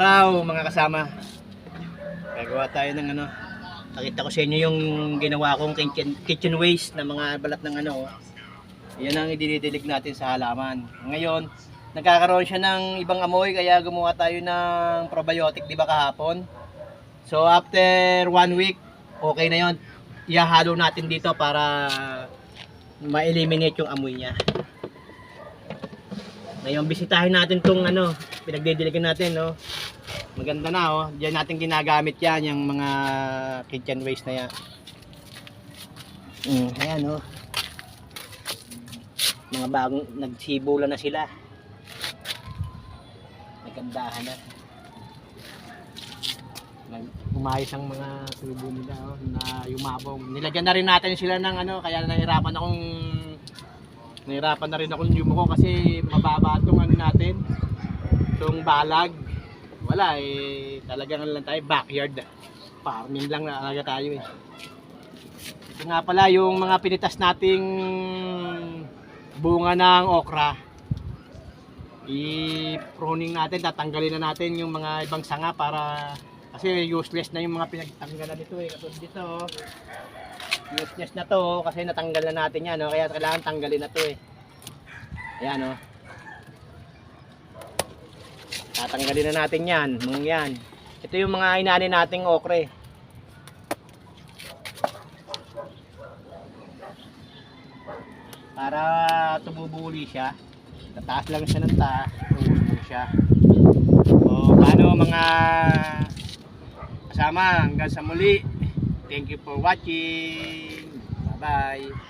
araw mga kasama. Gagawa tayo ng ano. Nakita ko sa inyo yung ginawa kong kitchen waste na mga balat ng ano. Yan ang idinidilig natin sa halaman. Ngayon, nagkakaroon siya ng ibang amoy kaya gumawa tayo ng probiotic, di ba kahapon? So after 1 week, okay na yon. Ihahalo natin dito para ma-eliminate yung amoy niya. Ngayon, bisitahin natin tong ano, pinagdidiligan natin, no. Maganda na, oh. Diyan natin ginagamit yan, yung mga kitchen waste na yan. Ayan, oh. Mga bagong nagsibula na sila. Nagandahan na. Umayos ang mga tubo nila, oh, na yumabong. Nilagyan na rin natin sila ng ano, kaya nahirapan na rin akong yumuko kasi mababa itong ano natin, itong balag. Wala eh, talagang lang tayo, backyard farming lang na talaga tayo eh. Ito nga pala yung mga pinitas nating bunga ng okra. I-pruning natin, tatanggalin na natin yung mga ibang sanga para kasi useless na yung mga pinagtanggalan nito eh. Katulad dito, useless na to kasi natanggal na natin yan, no? Kaya kailangan tanggalin na to eh. Ayan, oh. Tatanggalin na natin yan, mga yan. Ito yung mga inaani nating okra. Para tumubuli siya. Tataas lang siya ng taas, tumubuli siya. So, paano mga kasama, hanggang sa muli. Thank you for watching. Bye bye.